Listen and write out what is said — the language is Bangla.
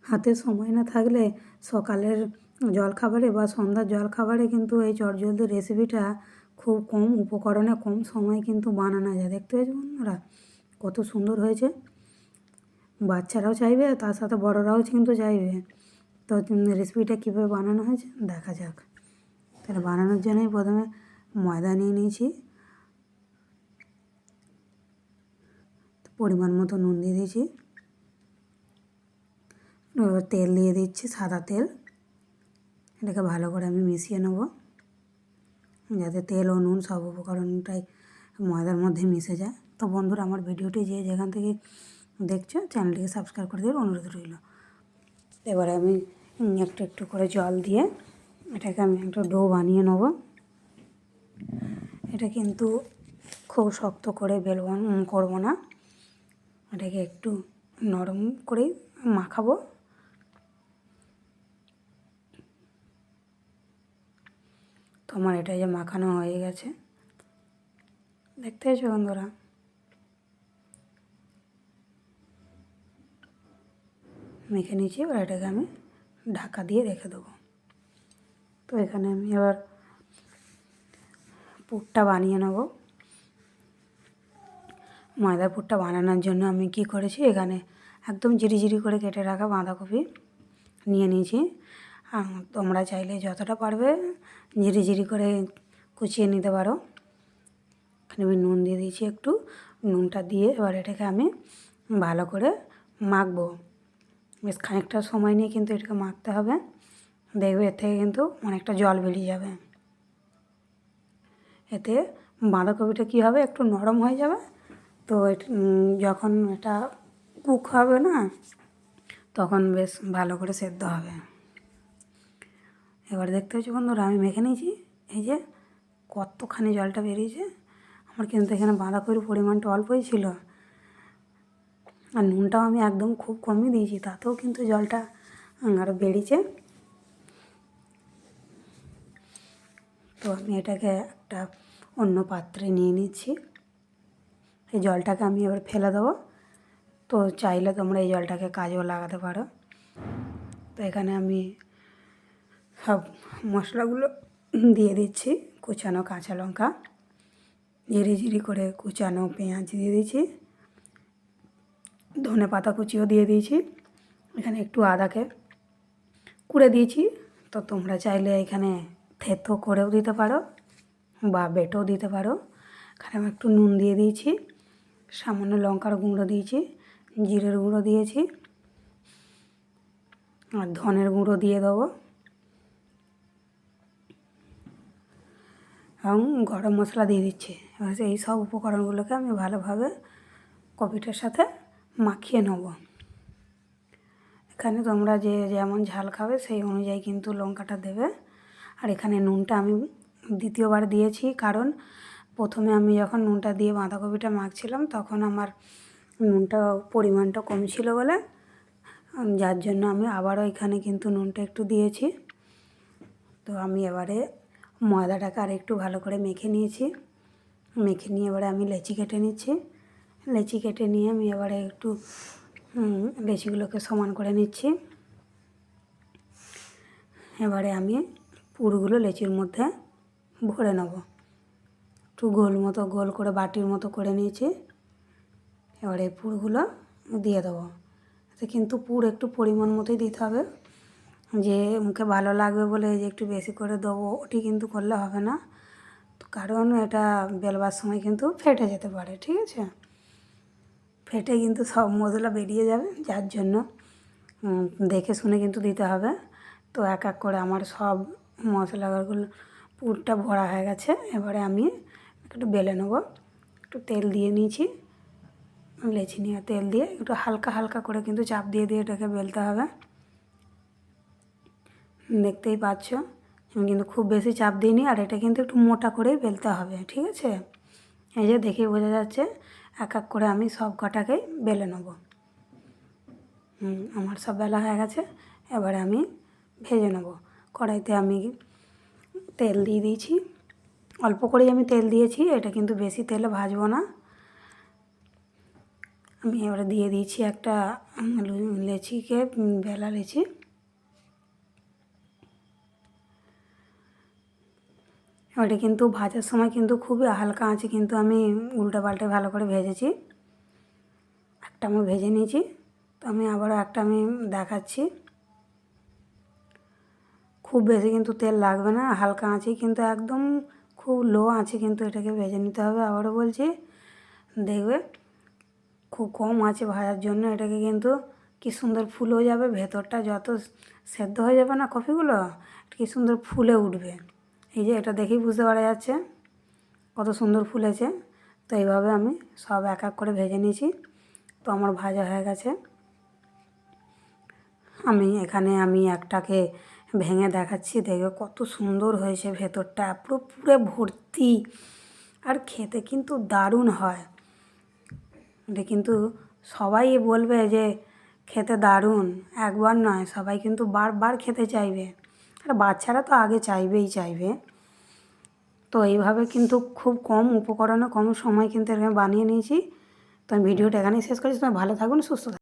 হাতে সময় না থাকলে সকালের জলখাবারে বা সন্ধ্যার জলখাবারে কিন্তু এই চটজলদি রেসিপিটা খুব কম উপকরণে কম সময়ে কিন্তু বানানো যায়। দেখতে পেয়েছো বন্ধুরা কত সুন্দর হয়েছে। বাচ্চারাও চাইবে, তার সাথে বড়রাও কিন্তু চাইবে। তো রেসিপিটা কীভাবে বানানো হয়েছে দেখা যাক। তাহলে বানানোর জন্যই প্রথমে ময়দা নিয়ে নিয়েছি, পরিমাণ মতো নুন দিয়ে দিয়েছি, এবার তেল দিয়ে দিচ্ছি, সাদা তেল। এটাকে ভালো করে আমি মিশিয়ে নেব যাতে তেল ও নুন সব উপকরণটাই ময়দার মধ্যে মিশে যায়। তো বন্ধুরা আমার ভিডিওটি যে যেখান থেকে দেখছো চ্যানেলটিকে সাবস্ক্রাইব করে দেওয়ার অনুরোধ রইল। এবারে আমি একটু একটু করে জল দিয়ে এটাকে আমি একটা ডো বানিয়ে নেব। এটা কিন্তু খুব শক্ত করে করবো না, এটাকে একটু নরম করেই মাখাবো। তোমার এটা যে মাখানো হয়ে গেছে, দেখতে পেয়েছো বন্ধুরা। মেখে নিয়েছি, এবার এটাকে আমি ঢাকা দিয়ে রেখে দেবো। তো এখানে আমি এবার পুরটা বানিয়ে নেব। ময়দার পুরটা বানানোর জন্য আমি কি করেছি, এখানে একদম জিরি করে কেটে রাখা বাঁধাকপি নিয়ে নিয়েছি। তোমরা চাইলে যতটা পারবে জিরি করে কুচিয়ে নিতে পারো। এখানে আমি নুন দিয়ে দিয়েছি একটু, নুনটা দিয়ে এবার এটাকে আমি ভালো করে মাখবো। বেশ খানিকটা সময় নিয়ে কিন্তু এটাকে মাখতে হবে, দেখবে এর থেকে কিন্তু অনেকটা জল বেরিয়ে যাবে। এতে বাঁধাকপিটা কী হবে, একটু নরম হয়ে যাবে। তো যখন এটা কুক হবে না, তখন বেশ ভালো করে সেদ্ধ হবে। এবার দেখতে হচ্ছে বন্ধুরা আমি মেখে নিয়েছি, এই যে কতখানি জলটা বেরিয়েছে। আমার কিন্তু এখানে বাঁধাকপির পরিমাণটা অল্পই ছিল, আর নুনটাও আমি একদম খুব কমই দিয়েছি, তাতেও কিন্তু জলটা আরও বেরিয়েছে। তো আমি এটাকে একটা অন্য পাত্রে নিয়ে নিচ্ছি। এই জলটাকে আমি এবার ফেলে দেবো। তো চাইলে তোমরা এই জলটাকে কাজেও লাগাতে পারো। তো এখানে আমি সব মশলাগুলো দিয়ে দিচ্ছি, কুচানো কাঁচা লঙ্কা, জিরি করে কুচানো পেঁয়াজ দিয়ে দিয়েছি, ধনে পাতা কুচিও দিয়ে দিয়েছি, এখানে একটু আদাকে কুড়ে দিয়েছি। তো তোমরা চাইলে এখানে থেতো করেও দিতে পারো বা বেটেও দিতে পারো। এখানে আমি একটু নুন দিয়ে দিয়েছি, সামান্য লঙ্কার গুঁড়ো দিয়েছি, জিরের গুঁড়ো দিয়েছি, আর ধনের গুঁড়ো দিয়ে দেবো, এবং গরম মশলা দিয়ে দিচ্ছি। এবার এই সব উপকরণগুলোকে আমি ভালোভাবে কপিটার সাথে মাখিয়ে নেব। এখানে তোমরা যে যেমন ঝাল খাবে সেই অনুযায়ী কিন্তু লঙ্কাটা দেবে। আর এখানে নুনটা আমি দ্বিতীয়বার দিয়েছি, কারণ প্রথমে আমি যখন নুনটা দিয়ে বাঁধাকপিটা মাখছিলাম তখন আমার নুনটা পরিমাণটা কম ছিল বলে, যার জন্য আমি আবারও এখানে কিন্তু নুনটা একটু দিয়েছি। তো আমি এবারে ময়দাটাকে আর একটু ভালো করে মেখে নিয়েছি। মেখে নিয়ে এবারে আমি লেচি কেটে নিচ্ছি। লেচি কেটে নিয়ে আমি এবারে একটু লেচিগুলোকে সমান করে নিচ্ছি। এবারে আমি পুরগুলো লেচির মধ্যে ভরে নেব। একটু গোল করে বাটির মতো করে নিয়েছি। এবারে পুরগুলো দিয়ে দেবো। এতে কিন্তু পুর একটু পরিমাণ মতোই দিতে হবে, যে মুখে ভালো লাগবে বলে যে একটু বেশি করে দেবো ওটি কিন্তু করলে হবে না, কারণ এটা বেলবার সময় কিন্তু ফেটে যেতে পারে। ঠিক আছে, ফেটে কিন্তু সব মশলা বেরিয়ে যাবে, যার জন্য দেখে শুনে কিন্তু দিতে হবে। তো এক এক করে আমার সব মশলাগুলো পুরটা ভরা হয়ে গেছে। এবারে আমি একটু বেলে নেব। একটু তেল দিয়ে নিয়েছি, লেচি নিয়ে তেল দিয়ে একটু হালকা করে কিন্তু চাপ দিয়ে এটাকে বেলতে হবে। দেখতেই পাচ্ছ আমি কিন্তু খুব বেশি চাপ দিইনি, আর এটা কিন্তু একটু মোটা করেই বেলতে হবে। ঠিক আছে, এই যে দেখেই বোঝা যাচ্ছে। এক এক করে আমি সব কটাকেই বেলে নেব। আমার সব বেলা হয়ে গেছে। এবারে আমি ভেজে নেব। কড়াইতে আমি তেল দিয়ে দিয়েছি, অল্প করেই আমি তেল দিয়েছি, এটা কিন্তু বেশি তেলে ভাজবো না। আমি এবারে দিয়ে দিয়েছি একটা লেচিকে, বেলা লেচি। ওটা কিন্তু ভাজার সময় কিন্তু খুবই হালকা আঁচে কিন্তু আমি উল্টে পাল্টে ভালো করে ভেজেছি। একটা আমি ভেজে নিয়েছি, তো আমি আবারও একটা আমি দেখাচ্ছি। খুব বেশি কিন্তু তেল লাগবে না, হালকা আঁচেই কিন্তু একদম খুব লো আঁচে কিন্তু এটাকে ভেজে নিতে হবে। আবারও বলছি, দেখবে খুব কম আঁচে ভাজার জন্য এটাকে কিন্তু কি সুন্দর ফুলেও যাবে, ভেতরটা যত সেদ্ধ হয়ে যাবে না কফিগুলো, কি সুন্দর ফুলে উঠবে। এই যে এটা দেখেই বুঝতে পারা যাচ্ছে কত সুন্দর ফুলেছে। তো এইভাবে আমি সব এক এক করে ভেজে নিয়েছি। তো আমার ভাজা হয়ে গেছে। আমি একটাকে ভেঙে দেখাচ্ছি, দেখবে কত সুন্দর হয়েছে, ভেতরটা পুরো পুরো ভর্তি, আর খেতে কিন্তু দারুণ হয়। এটা কিন্তু সবাই বলবে যে খেতে দারুণ, একবার নয় সবাই কিন্তু বারবার খেতে চাইবে, আর বাচ্চারা তো আগে চাইবে। তো এইভাবে কিন্তু খুব কম উপকরণে কম সময় কিন্তু এখানে বানিয়ে নিয়েছি। তো আমি ভিডিওটা এখানেই শেষ করছি। তোমার ভালো থাকুন, সুস্থ থাকুন।